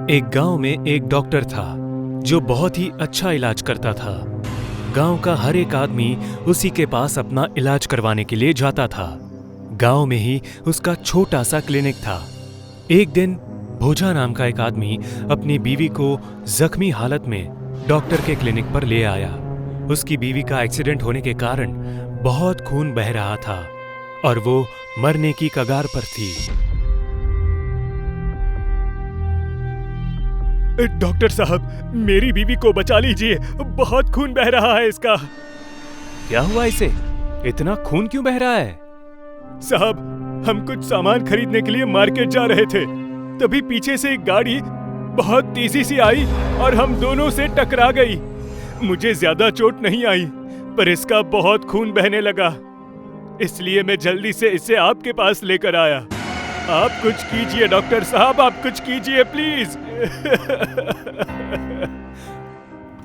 एक गांव में एक डॉक्टर था जो बहुत ही अच्छा इलाज करता था। गांव का हर एक आदमी उसी के पास अपना इलाज करवाने के लिए जाता था। गांव में ही उसका छोटा सा क्लिनिक था। एक दिन भोजा नाम का एक आदमी अपनी बीवी को जख्मी हालत में डॉक्टर के क्लिनिक पर ले आया। उसकी बीवी का एक्सीडेंट होने के कारण बहुत खून बह रहा था और वो मरने की कगार पर थी। डॉक्टर साहब, मेरी बीवी को बचा लीजिए, बहुत खून बह रहा है इसका। क्या हुआ इसे? इतना खून क्यों बह रहा है? साहब, हम कुछ सामान खरीदने के लिए मार्केट जा रहे थे, तभी पीछे से एक गाड़ी बहुत तेजी से आई और हम दोनों से टकरा गई। मुझे ज्यादा चोट नहीं आई, पर इसका बहुत खून बहने लगा, इसलिए मैं जल्दी से इसे आपके पास लेकर आया। आप कुछ कीजिए डॉक्टर साहब, आप कुछ कीजिए प्लीज।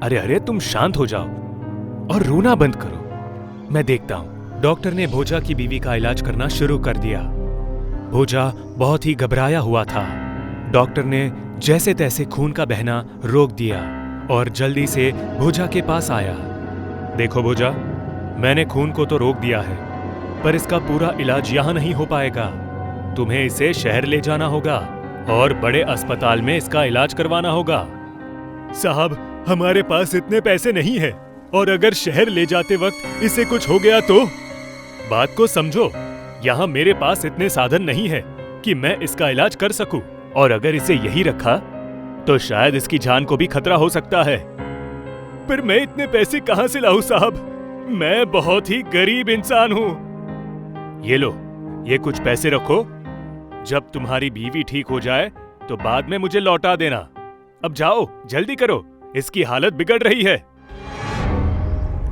अरे अरे, तुम शांत हो जाओ और रोना बंद करो, मैं देखता हूं। डॉक्टर ने भोजा की बीवी का इलाज करना शुरू कर दिया। भोजा बहुत ही घबराया हुआ था। डॉक्टर ने जैसे तैसे खून का बहना रोक दिया और जल्दी से भोजा के पास आया। देखो भोजा, मैंने खून को तो रोक दिया है, पर इसका पूरा इलाज यहां नहीं हो पाएगा। तुम्हें इसे शहर ले जाना होगा और बड़े अस्पताल में इसका इलाज करवाना होगा। साहब, हमारे पास इतने पैसे नहीं है, और अगर शहर ले जाते वक्त इसे कुछ हो गया तो? बात को समझो, यहाँ मेरे पास इतने साधन नहीं है कि मैं इसका इलाज कर सकूं, और अगर इसे यही रखा तो शायद इसकी जान को भी खतरा हो सकता है। पर मैं इतने पैसे कहां से लाऊं साहब? मैं बहुत ही गरीब इंसान हूं। ये लो, ये कुछ पैसे रखो। जब तुम्हारी बीवी ठीक हो जाए तो बाद में मुझे लौटा देना। अब जाओ, जल्दी करो, इसकी हालत बिगड़ रही है।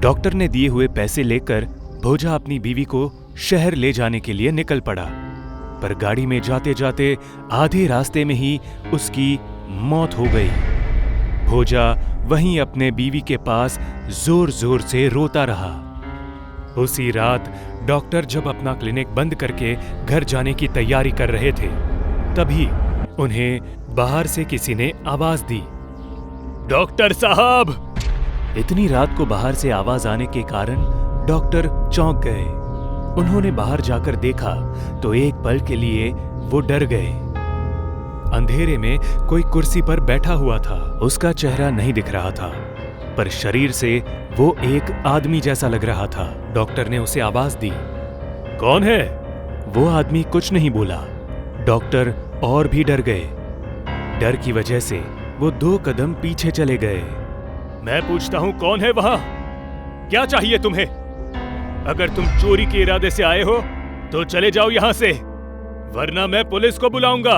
डॉक्टर ने दिए हुए पैसे लेकर भोजा अपनी बीवी को शहर ले जाने के लिए निकल पड़ा, पर गाड़ी में जाते जाते आधे रास्ते में ही उसकी मौत हो गई। भोजा वहीं अपने बीवी के पास जोर जोर से रोता रहा। उसी रात डॉक्टर जब अपना क्लिनिक बंद करके घर जाने की तैयारी कर रहे थे, तभी उन्हें बाहर से किसी ने आवाज दी। डॉक्टर साहब! इतनी रात को बाहर से आवाज आने के कारण डॉक्टर चौंक गए। उन्होंने बाहर जाकर देखा तो एक पल के लिए वो डर गए। अंधेरे में कोई कुर्सी पर बैठा हुआ था। उसका चेहरा नहीं दिख रहा था, पर शरीर से वो एक आदमी जैसा लग रहा था। डॉक्टर ने उसे आवाज दी, कौन है? वो आदमी कुछ नहीं बोला। डॉक्टर और भी डर गए। डर की वजह से वो 2 कदम पीछे चले गए। मैं पूछता हूं, कौन है वहां? क्या चाहिए तुम्हें? अगर तुम चोरी के इरादे से आए हो तो चले जाओ यहां से, वरना मैं पुलिस को बुलाऊंगा।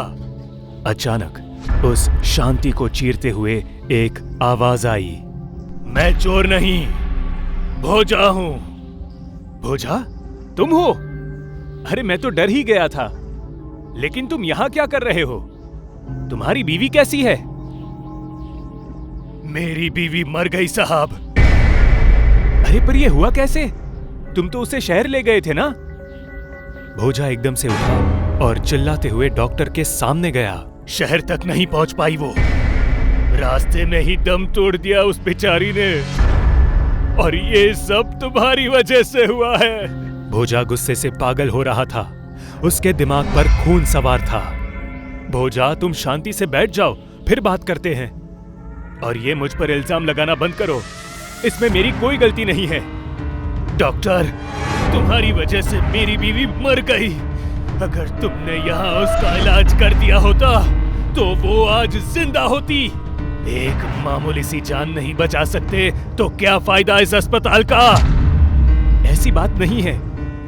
अचानक उस शांति को चीरते हुए एक आवाज आई, मैं चोर नहीं, भोजा हूं। भोजा, तुम हो? अरे मैं तो डर ही गया था, लेकिन तुम यहां क्या कर रहे हो? तुम्हारी बीवी कैसी है? मेरी बीवी मर गई साहब। अरे पर यह हुआ कैसे? तुम तो उसे शहर ले गए थे ना? भोजा एकदम से उठा और चिल्लाते हुए डॉक्टर के सामने गया। शहर तक नहीं पहुंच पाई वो, रास्ते में ही दम तोड़ दिया उस बेचारी ने, और ये सब तुम्हारी वजह से हुआ है। भोजा गुस्से से पागल हो रहा था। उसके दिमाग पर खून सवार था। भोजा, तुम शांति से बैठ जाओ, फिर बात करते हैं। और ये मुझ पर इल्जाम लगाना बंद करो, इसमें मेरी कोई गलती नहीं है। डॉक्टर, तुम्हारी वजह से मेरी बीवी मर गई। अगर तुमने यहाँ उसका इलाज कर दिया होता तो वो आज जिंदा होती। एक मामूली सी जान नहीं बचा सकते तो क्या फायदा इस अस्पताल का? ऐसी बात नहीं है,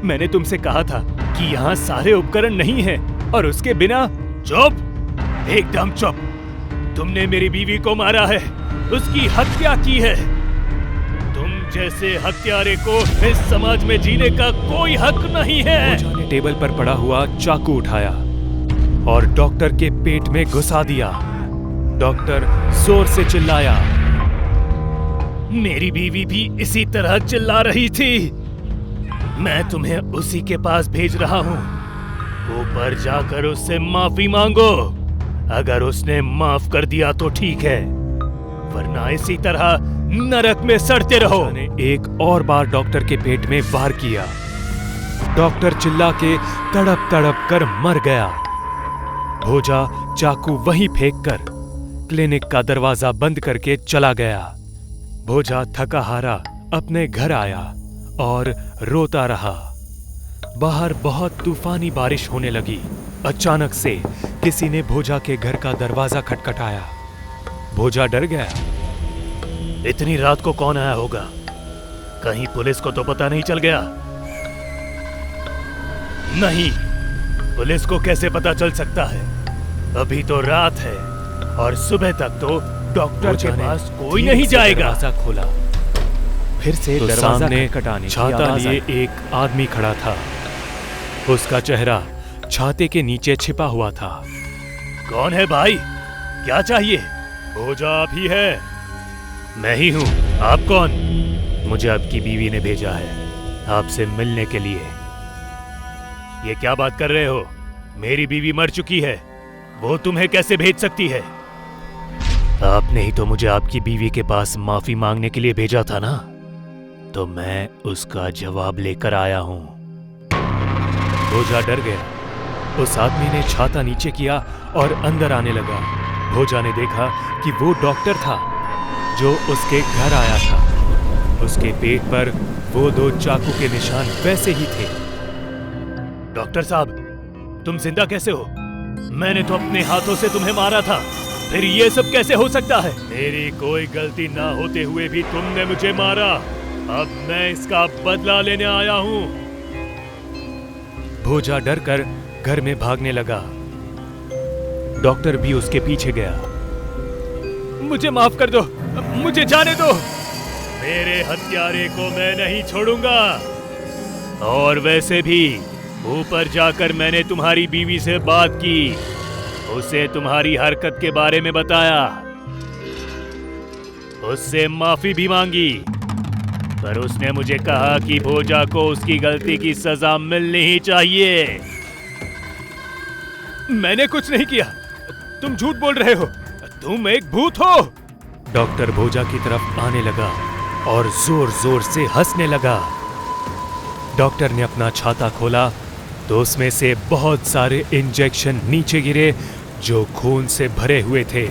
मैंने तुमसे कहा था कि यहाँ सारे उपकरण नहीं हैं और उसके बिना। चुप, एकदम चुप। तुमने मेरी बीवी को मारा है, उसकी हत्या की है। तुम जैसे हत्यारे को इस समाज में जीने का कोई हक नहीं है। भोजा ने टेबल पर पड़ा हुआ चाकू उठाया और डॉक्टर के पेट में घुसा दिया। डॉक्टर जोर से चिल्लाया। मेरी बीवी भी इसी तरह चिल्ला रही थी। मैं तुम्हें उसी के पास भेज रहा हूँ। ऊपर जाकर उससे माफी मांगो, अगर उसने माफ कर दिया तो ठीक है, वरना इसी तरह नरक में सड़ते रहो। ने एक और बार डॉक्टर के पेट में वार किया। डॉक्टर चिल्ला के तड़प तड़प कर मर गया। भोजा चाकू वहीं फेंककर क्लिनिक का दरवाजा बंद करके चला गया। भोजा थका हारा अपने घर आया और रोता रहा। बाहर बहुत तूफानी बारिश होने लगी। अचानक से किसी ने भोजा के घर का दरवाजा खटखटाया। भोजा डर गया। इतनी रात को कौन आया होगा? कहीं पुलिस को तो पता नहीं चल गया? नहीं, पुलिस को कैसे पता चल सकता है? अभी तो रात है और सुबह तक तो डॉक्टर के पास कोई नहीं जाएगा। दरवाजा खोला। फिर से तो दरवाजा सामने खटखटाने की छाता आवाज लिए आई। एक आदमी खड़ा था। उसका चेहरा छाते के नीचे छिपा हुआ था। कौन है भाई? क्या चाहिए? भोजा आप ही है? मैं ही हूँ। आप कौन? मुझे आपकी बीवी ने भेजा है आपसे मिलने के लिए। ये क्या बात कर रहे हो? मेरी बीवी मर चुकी है, वो तुम्हें कैसे भेज सकती है? आपने ही तो मुझे आपकी बीवी के पास माफी मांगने के लिए भेजा था ना, तो मैं उसका जवाब लेकर आया हूं। भोजा डर गया। उस आदमी ने छाता नीचे किया और अंदर आने लगा। भोजा ने देखा कि वो डॉक्टर था जो उसके घर आया था। उसके पेट पर वो 2 चाकू के निशान वैसे ही थे। डॉक्टर साहब, तुम जिंदा कैसे हो? मैंने तो अपने हाथों से तुम्हें मारा था, फिर ये सब कैसे हो सकता है? मेरी कोई गलती ना होते हुए भी तुमने मुझे मारा। अब मैं इसका बदला लेने आया हूँ। भोजा डर कर घर में भागने लगा। डॉक्टर भी उसके पीछे गया। मुझे माफ कर दो, मुझे जाने दो। मेरे हत्यारे को मैं नहीं छोड़ूंगा। और वैसे भी ऊपर जाकर मैंने तुम्हारी बीवी से बात की, उसे तुम्हारी हरकत के बारे में बताया, उससे माफी भी मांगी, पर उसने मुझे कहा कि भोजा को उसकी गलती की सजा मिलनी ही चाहिए। मैंने कुछ नहीं किया, तुम झूठ बोल रहे हो, तुम एक भूत हो। डॉक्टर भोजा की तरफ आने लगा और जोर जोर से हंसने लगा। डॉक्टर ने अपना छाता खोला तो उसमें से बहुत सारे इंजेक्शन नीचे गिरे जो खून से भरे हुए थे।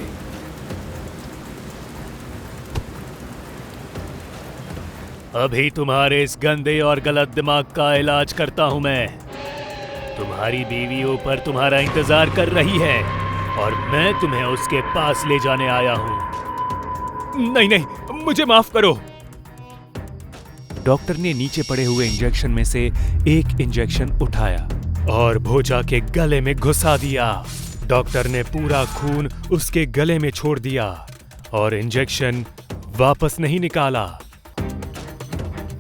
अभी तुम्हारे इस गंदे और गलत दिमाग का इलाज करता हूं मैं। तुम्हारी बीवी ऊपर तुम्हारा इंतजार कर रही है और मैं तुम्हें उसके पास ले जाने आया हूं। नहीं नहीं, मुझे माफ करो। डॉक्टर ने नीचे पड़े हुए इंजेक्शन में से एक इंजेक्शन उठाया और भोजा के गले में घुसा दिया। डॉक्टर ने पूरा खून उसके गले में छोड़ दिया और इंजेक्शन वापस नहीं निकाला।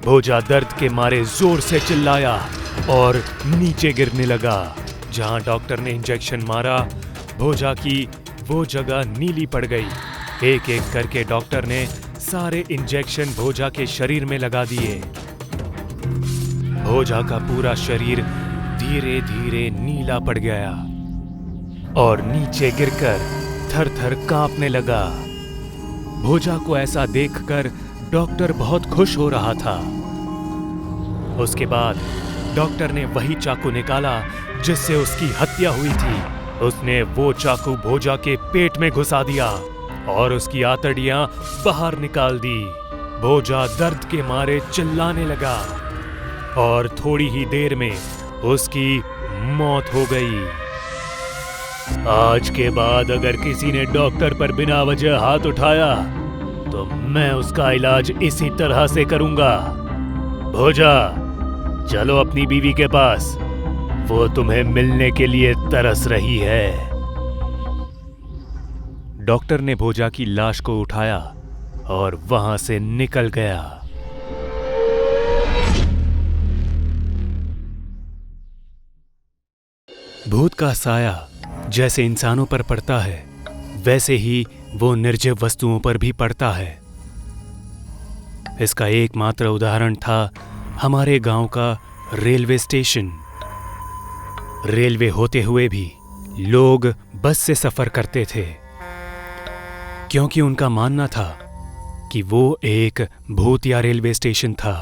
भोजा दर्द के मारे जोर से चिल्लाया और नीचे गिरने लगा। जहां डॉक्टर ने इंजेक्शन मारा, भोजा की वो जगह नीली पड़ गई। एक एक करके डॉक्टर ने सारे इंजेक्शन भोजा के शरीर में लगा दिए। भोजा का पूरा शरीर धीरे धीरे नीला पड़ गया और नीचे गिरकर थर थर कांपने लगा। भोजा को ऐसा देखकर डॉक्टर बहुत खुश हो रहा था। उसके बाद डॉक्टर ने वही चाकू निकाला जिससे उसकी हत्या हुई थी। उसने वो चाकू भोजा के पेट में घुसा दिया और उसकी आंतड़ियां बाहर निकाल दी। भोजा दर्द के मारे चिल्लाने लगा और थोड़ी ही देर में उसकी मौत हो गई। आज के बाद अगर किसी ने डॉक्टर पर बिना वजह हाथ उठाया तो मैं उसका इलाज इसी तरह से करूंगा। भोजा, चलो अपनी बीवी के पास, वो तुम्हें मिलने के लिए तरस रही है। डॉक्टर ने भोजा की लाश को उठाया और वहां से निकल गया। भूत का साया जैसे इंसानों पर पड़ता है, वैसे ही वो निर्जीव वस्तुओं पर भी पड़ता है। इसका एकमात्र उदाहरण था हमारे गांव का रेलवे स्टेशन। रेलवे होते हुए भी लोग बस से सफर करते थे, क्योंकि उनका मानना था कि वो एक भूतिया रेलवे स्टेशन था।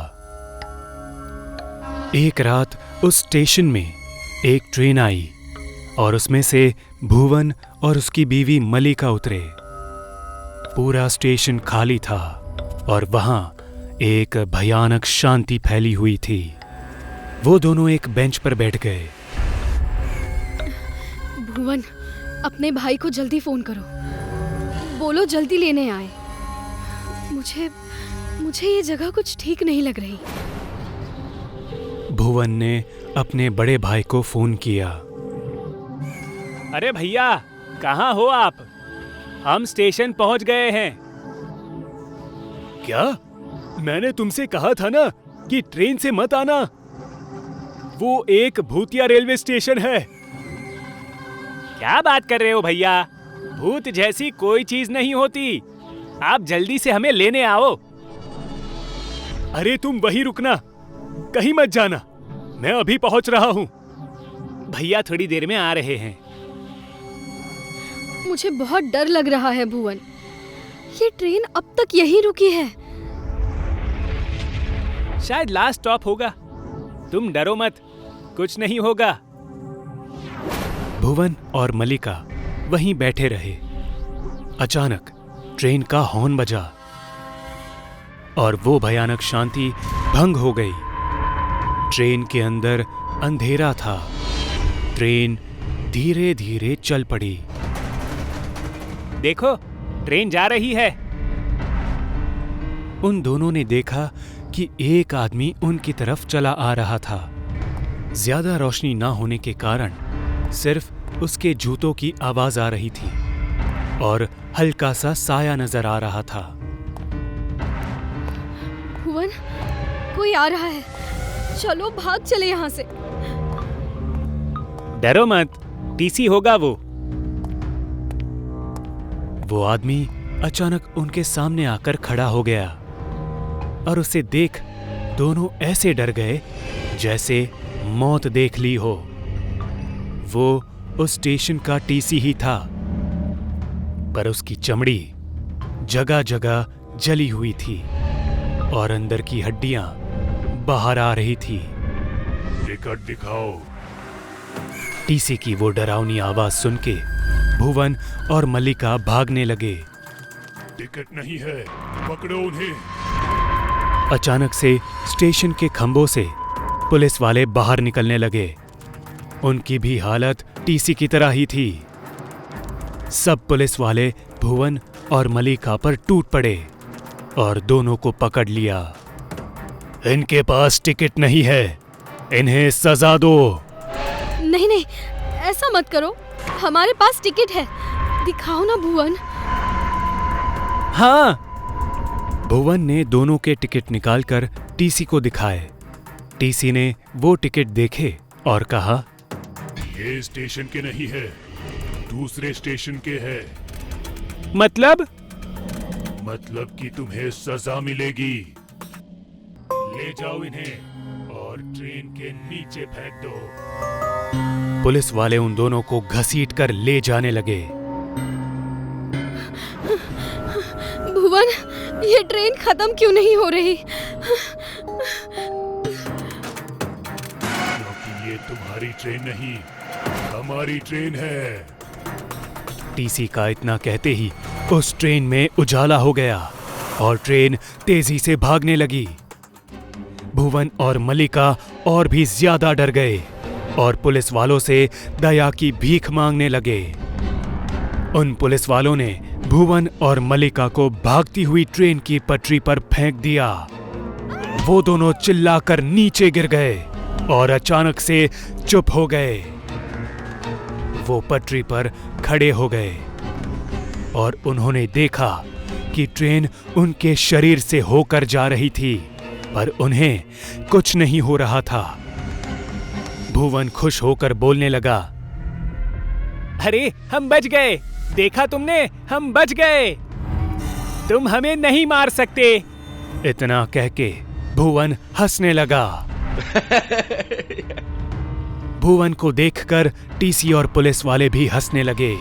एक रात उस स्टेशन में एक ट्रेन आई और उसमें से भुवन और उसकी बीवी मलिका उतरे। पूरा स्टेशन खाली था और वहां एक भयानक शांति फैली हुई थी। वो दोनों एक बेंच पर बैठ गए। भुवन, अपने भाई को जल्दी फोन करो, बोलो जल्दी लेने आए। मुझे ये जगह कुछ ठीक नहीं लग रही। भुवन ने अपने बड़े भाई को फोन किया। अरे भैया, कहाँ हो आप? हम स्टेशन पहुंच गए हैं। क्या? मैंने तुमसे कहा था ना कि ट्रेन से मत आना। वो एक भूतिया रेलवे स्टेशन है। क्या बात कर रहे हो भैया? भूत जैसी कोई चीज नहीं होती। आप जल्दी से हमें लेने आओ। अरे तुम वहीं रुकना, कहीं मत जाना। मैं अभी पहुंच रहा हूं। भैया थोड़ी देर में आ रहे हैं। मुझे बहुत डर लग रहा है भुवन। ये ट्रेन अब तक यहीं रुकी है। शायद लास्ट स्टॉप होगा। तुम डरो मत, कुछ नहीं होगा। भुवन और मलिका वहीं बैठे रहे। अचानक ट्रेन का हॉर्न बजा और वो भयानक शांति भंग हो गई। ट्रेन के अंदर अंधेरा था। ट्रेन धीरे धीरे चल पड़ी। देखो, ट्रेन जा रही है। उन दोनों ने देखा कि एक आदमी उनकी तरफ चला आ रहा था। ज्यादा रोशनी ना होने के कारण सिर्फ उसके जूतों की आवाज आ रही थी और हल्का सा साया नजर आ रहा था। भुवन, कोई आ रहा है, चलो भाग चले यहाँ से। डरो मत, टीसी होगा वो। वो आदमी अचानक उनके सामने आकर खड़ा हो गया और उसे देख दोनों ऐसे डर गए जैसे मौत देख ली हो। वो उस स्टेशन का टीसी ही था, पर उसकी चमड़ी जगह जगह जली हुई थी और अंदर की हड्डियां बाहर आ रही थी। टिकट दिखाओ। टीसी की वो डरावनी आवाज सुन के भुवन और मलिका भागने लगे। टिकट नहीं है, पकड़ो उन्हें। अचानक से स्टेशन के खंभों से पुलिस वाले बाहर निकलने लगे। उनकी भी हालत टीसी की तरह ही थी। सब पुलिस वाले भुवन और मलिका पर टूट पड़े और दोनों को पकड़ लिया। इनके पास टिकट नहीं है, इन्हें सजा दो। नहीं नहीं, ऐसा मत करो, हमारे पास टिकट है, दिखाओ ना भुवन। हाँ। भुवन ने दोनों के टिकट निकालकर टीसी को दिखाए। टीसी ने वो टिकट देखे और कहा, ये स्टेशन के नहीं है, दूसरे स्टेशन के है। मतलब कि तुम्हें सजा मिलेगी। ले जाओ इन्हें और ट्रेन के नीचे फेंक दो। पुलिस वाले उन दोनों को घसीट कर ले जाने लगे। भुवन, ये ट्रेन खत्म क्यों नहीं हो रही? क्योंकि ये तुम्हारी ट्रेन नहीं, हमारी ट्रेन है। टीसी का इतना कहते ही उस ट्रेन में उजाला हो गया और ट्रेन तेजी से भागने लगी। भुवन और मलिका और भी ज्यादा डर गए और पुलिस वालों से दया की भीख मांगने लगे। उन पुलिस वालों ने भुवन और मलिका को भागती हुई ट्रेन की पटरी पर फेंक दिया। वो दोनों चिल्लाकर नीचे गिर गए और अचानक से चुप हो गए। वो पटरी पर खड़े हो गए और उन्होंने देखा कि ट्रेन उनके शरीर से होकर जा रही थी, पर उन्हें कुछ नहीं हो रहा था। भुवन खुश होकर बोलने लगा, अरे हम बच गए, देखा तुमने, हम बच गए, तुम हमें नहीं मार सकते। इतना कह के भुवन हंसने लगा। भुवन को देखकर टीसी और पुलिस वाले भी हंसने लगे।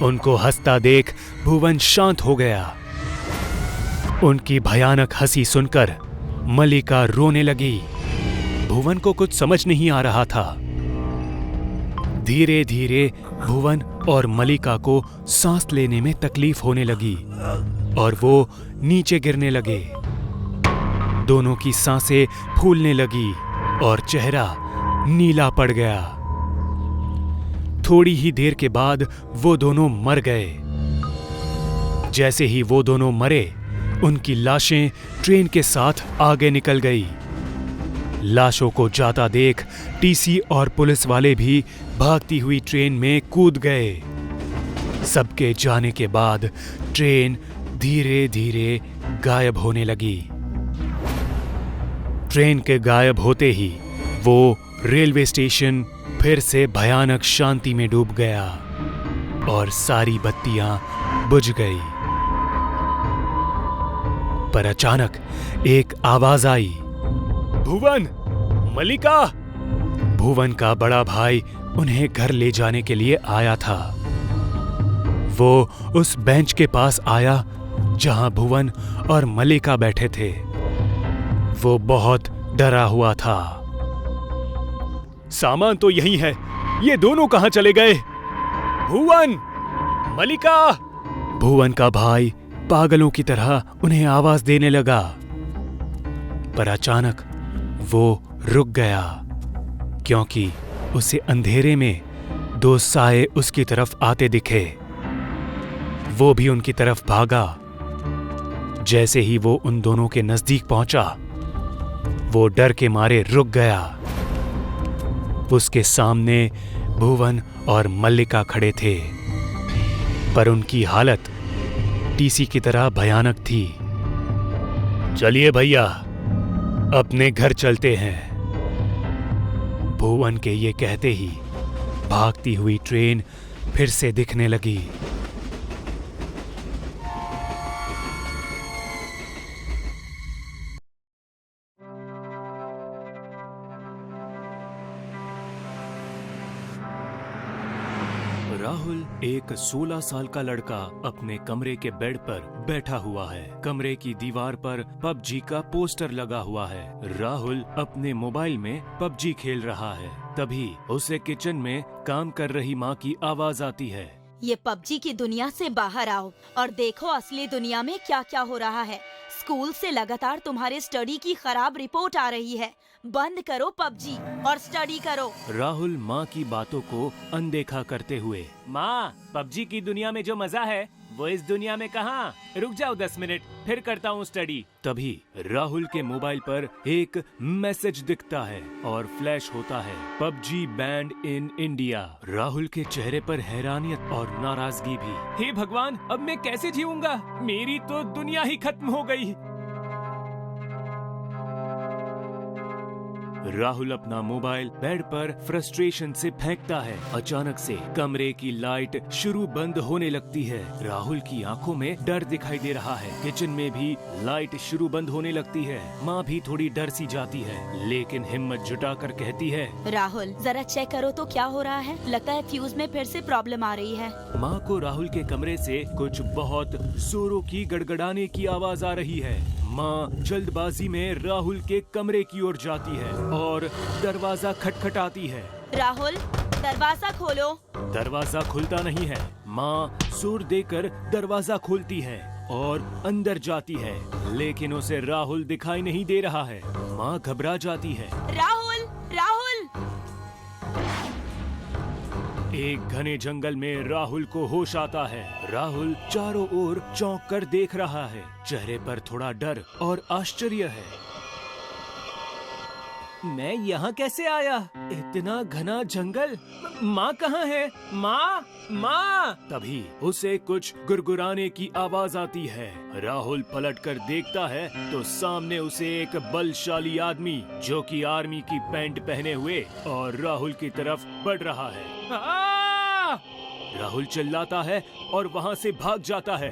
उनको हंसता देख भुवन शांत हो गया। उनकी भयानक हंसी सुनकर मल्लिका रोने लगी। भुवन को कुछ समझ नहीं आ रहा था। धीरे धीरे भुवन और मल्लिका को सांस लेने में तकलीफ होने लगी और वो नीचे गिरने लगे। दोनों की सांसें फूलने लगी और चेहरा नीला पड़ गया। थोड़ी ही देर के बाद वो दोनों मर गए। जैसे ही वो दोनों मरे, उनकी लाशें ट्रेन के साथ आगे निकल गई। लाशों को जाता देख टीसी और पुलिस वाले भी भागती हुई ट्रेन में कूद गए। सबके जाने के बाद ट्रेन धीरे धीरे गायब होने लगी। ट्रेन के गायब होते ही वो रेलवे स्टेशन फिर से भयानक शांति में डूब गया और सारी बत्तियां बुझ गई। पर अचानक एक आवाज आई, भुवन, मल्लिका। भुवन का बड़ा भाई उन्हें घर ले जाने के लिए आया था। वो उस बेंच के पास आया जहां भुवन और मल्लिका बैठे थे। वो बहुत डरा हुआ था। सामान तो यही है, ये दोनों कहां चले गए? भुवन, मल्लिका। भुवन का भाई पागलों की तरह उन्हें आवाज देने लगा, पर अचानक वो रुक गया क्योंकि उसे अंधेरे में दो साए उसकी तरफ आते दिखे। वो भी उनकी तरफ भागा। जैसे ही वो उन दोनों के नजदीक पहुंचा, वो डर के मारे रुक गया। उसके सामने भुवन और मल्लिका खड़े थे, पर उनकी हालत टीसी की तरह भयानक थी। चलिए भैया, अपने घर चलते हैं। भुवन के ये कहते ही भागती हुई ट्रेन फिर से दिखने लगी। राहुल एक 16 साल का लड़का अपने कमरे के बेड पर बैठा हुआ है। कमरे की दीवार पर पबजी का पोस्टर लगा हुआ है। राहुल अपने मोबाइल में पबजी खेल रहा है। तभी उसे किचन में काम कर रही माँ की आवाज आती है। ये पबजी की दुनिया से बाहर आओ और देखो असली दुनिया में क्या क्या हो रहा है। स्कूल से लगातार तुम्हारे स्टडी की खराब रिपोर्ट आ रही है। बंद करो पबजी और स्टडी करो। राहुल माँ की बातों को अनदेखा करते हुए, माँ, पबजी की दुनिया में जो मजा है वो इस दुनिया में कहाँ? रुक जाओ 10 मिनट, फिर करता हूँ स्टडी। तभी राहुल के मोबाइल पर एक मैसेज दिखता है और फ्लैश होता है, PUBG band in India. Rahul के चेहरे पर हैरानियत और नाराजगी भी। हे भगवान, अब मैं कैसे जीऊंगा? मेरी तो दुनिया ही खत्म हो गई। राहुल अपना मोबाइल बेड पर फ्रस्ट्रेशन से फेंकता है। अचानक से कमरे की लाइट शुरू बंद होने लगती है। राहुल की आंखों में डर दिखाई दे रहा है। किचन में भी लाइट शुरू बंद होने लगती है। माँ भी थोड़ी डर सी जाती है, लेकिन हिम्मत जुटाकर कहती है, राहुल, जरा चेक करो तो क्या हो रहा है। लगता है फ्यूज में फिर से प्रॉब्लम आ रही है। माँ को राहुल के कमरे से कुछ बहुत जोरों की गड़गड़ाने की आवाज आ रही है। माँ जल्दबाजी में राहुल के कमरे की ओर जाती है और दरवाजा खटखटाती है। राहुल, दरवाजा खोलो। दरवाजा खुलता नहीं है। माँ जोर देकर दरवाजा खोलती है और अंदर जाती है, लेकिन उसे राहुल दिखाई नहीं दे रहा है। माँ घबरा जाती है। राहुल, राहुल। एक घने जंगल में राहुल को होश आता है। राहुल चारों ओर चौंक कर देख रहा है। चेहरे पर थोड़ा डर और आश्चर्य है। मैं यहाँ कैसे आया? इतना घना जंगल। माँ कहाँ है? माँ, माँ! तभी उसे कुछ गुरगुराने की आवाज आती है। राहुल पलटकर देखता है तो सामने उसे एक बलशाली आदमी, जो कि आर्मी की पैंट पहने हुए और राहुल की तरफ बढ़ रहा है। राहुल चिल्लाता है और वहां से भाग जाता है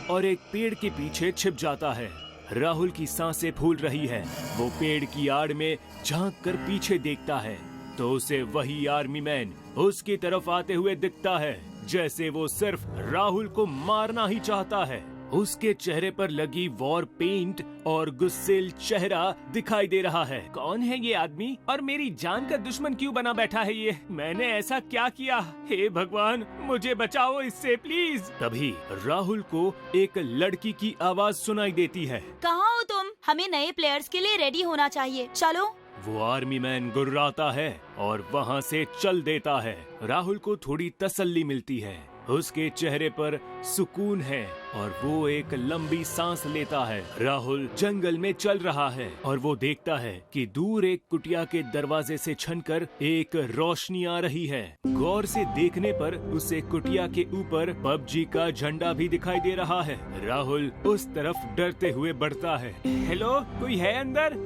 और एक पेड़ के पीछे छिप जाता है। राहुल की सांसें फूल रही है। वो पेड़ की आड़ में झांक कर पीछे देखता है तो उसे वही आर्मी मैन उसकी तरफ आते हुए दिखता है, जैसे वो सिर्फ राहुल को मारना ही चाहता है। उसके चेहरे पर लगी वॉर पेंट और गुस्सेल चेहरा दिखाई दे रहा है। कौन है ये आदमी और मेरी जान का दुश्मन क्यों बना बैठा है ये? मैंने ऐसा क्या किया? हे भगवान, मुझे बचाओ इससे प्लीज। तभी राहुल को एक लड़की की आवाज सुनाई देती है। कहाँ हो तुम? हमें नए प्लेयर्स के लिए रेडी होना चाहिए, चलो। वो आर्मी मैन गुर्राता है और वहाँ से चल देता है। राहुल को थोड़ी तसल्ली मिलती है। उसके चेहरे पर सुकून है और वो एक लंबी सांस लेता है। राहुल जंगल में चल रहा है और वो देखता है कि दूर एक कुटिया के दरवाजे से छनकर एक रोशनी आ रही है। गौर से देखने पर उसे कुटिया के ऊपर पबजी का झंडा भी दिखाई दे रहा है। राहुल उस तरफ डरते हुए बढ़ता है। हेलो, कोई है अंदर?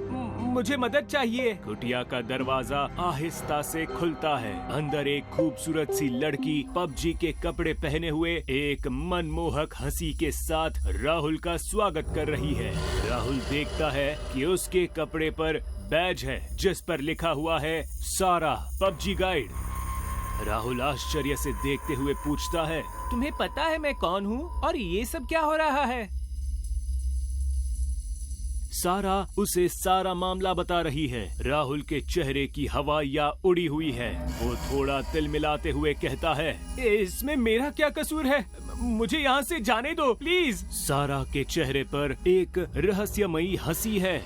मुझे मदद चाहिए। कुटिया का दरवाजा आहिस्ता से खुलता है। अंदर एक खूबसूरत सी लड़की पबजी के कपड़े पहने हुए एक मनमोहक हंसी के साथ राहुल का स्वागत कर रही है। राहुल देखता है कि उसके कपड़े पर बैज है जिस पर लिखा हुआ है सारा पबजी गाइड। राहुल आश्चर्य से देखते हुए पूछता है, तुम्हें पता है मैं कौन हूँ और ये सब क्या हो रहा है? सारा उसे सारा मामला बता रही है। राहुल के चेहरे की हवाइयाँ उड़ी हुई है। वो थोड़ा तिलमिलाते हुए कहता है, इसमें मेरा क्या कसूर है? मुझे यहाँ से जाने दो प्लीज। सारा के चेहरे पर एक रहस्यमयी हंसी है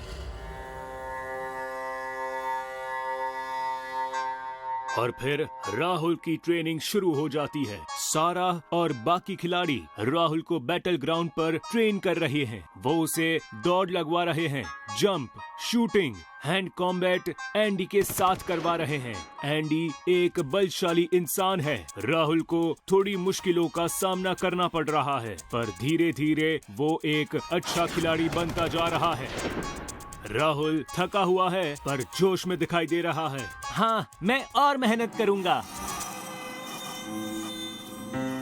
और फिर राहुल की ट्रेनिंग शुरू हो जाती है। सारा और बाकी खिलाड़ी राहुल को बैटल ग्राउंड पर ट्रेन कर रहे हैं। वो उसे दौड़ लगवा रहे हैं, jump, shooting, hand combat Andy के साथ करवा रहे हैं। एंडी एक बलशाली इंसान है। राहुल को थोड़ी मुश्किलों का सामना करना पड़ रहा है, पर धीरे धीरे वो एक अच्छा खिलाड़ी बनता जा रहा है। राहुल थका हुआ है पर जोश में दिखाई दे रहा है। हाँ, मैं और मेहनत करूंगा।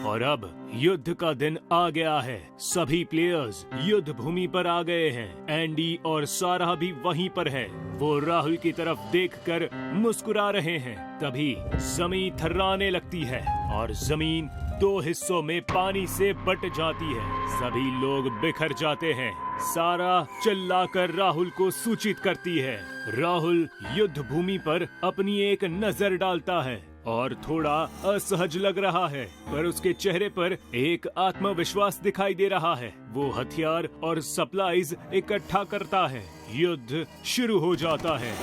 और अब युद्ध का दिन आ गया है। सभी प्लेयर्स युद्ध भूमि पर आ गए हैं। एंडी और सारा भी वहीं पर है। वो राहुल की तरफ देखकर मुस्कुरा रहे हैं। तभी जमीन थर्राने लगती है और जमीन दो हिस्सों में पानी से बट जाती है। सभी लोग बिखर जाते हैं। सारा चिल्लाकर राहुल को सूचित करती है। राहुल युद्ध भूमि पर अपनी एक नजर डालता है और थोड़ा असहज लग रहा है, पर उसके चेहरे पर एक आत्मविश्वास दिखाई दे रहा है। वो हथियार और सप्लाईज इकट्ठा करता है। युद्ध शुरू हो जाता है।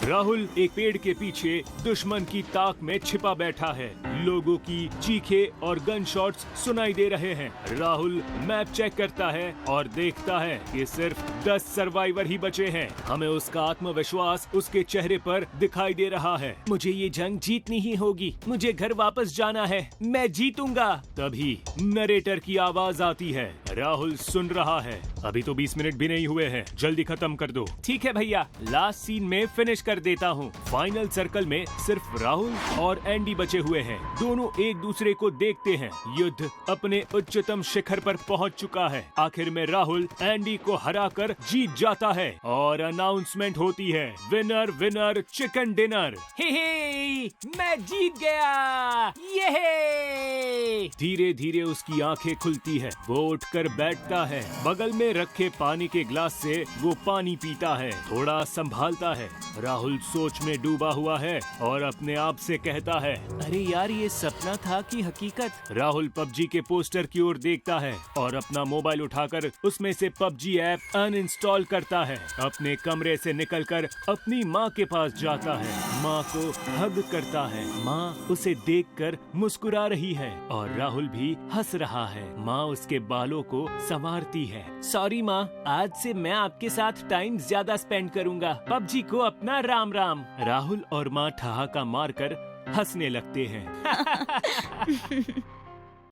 राहुल एक पेड़ के पीछे दुश्मन की ताक में छिपा बैठा है। लोगों की चीखें और गन शॉट्स सुनाई दे रहे हैं। राहुल मैप चेक करता है और देखता है कि सिर्फ 10 सर्वाइवर ही बचे हैं। हमें उसका आत्मविश्वास उसके चेहरे पर दिखाई दे रहा है। मुझे ये जंग जीतनी ही होगी। मुझे घर वापस जाना है। मैं जीतूंगा। तभी नरेटर की आवाज आती है। राहुल सुन रहा है। अभी तो 20 मिनट भी नहीं हुए हैं, जल्दी खत्म कर दो। ठीक है भैया, लास्ट सीन में फिनिश कर देता हूँ। फाइनल सर्कल में सिर्फ राहुल और एंडी बचे हुए हैं। दोनों एक दूसरे को देखते हैं। युद्ध अपने उच्चतम शिखर पर पहुंच चुका है। आखिर में राहुल एंडी को हराकर जीत जाता है और अनाउंसमेंट होती है, विनर विनर चिकन डिनर। हे मैं जीत गया, ये। धीरे धीरे उसकी आंखें खुलती है। वो उठकर बैठता है। बगल में रखे पानी के ग्लास से वो पानी पीता है। थोड़ा संभालता है। राहुल सोच में डूबा हुआ है और अपने आप से कहता है, अरे यार, ये सपना था कि हकीकत। राहुल पबजी के पोस्टर की ओर देखता है और अपना मोबाइल उठाकर उसमें से पबजी ऐप अनइंस्टॉल करता है। अपने कमरे से निकलकर अपनी माँ के पास जाता है। माँ को हग करता है। माँ उसे देखकर मुस्कुरा रही है और राहुल भी हंस रहा है। माँ उसके बालों को संवारती है। सॉरी माँ, आज से मैं आपके साथ टाइम ज्यादा स्पेंड करूँगा। पबजी को अपना राम राम। राहुल और माँ ठहाका मारकर हंसने लगते हैं।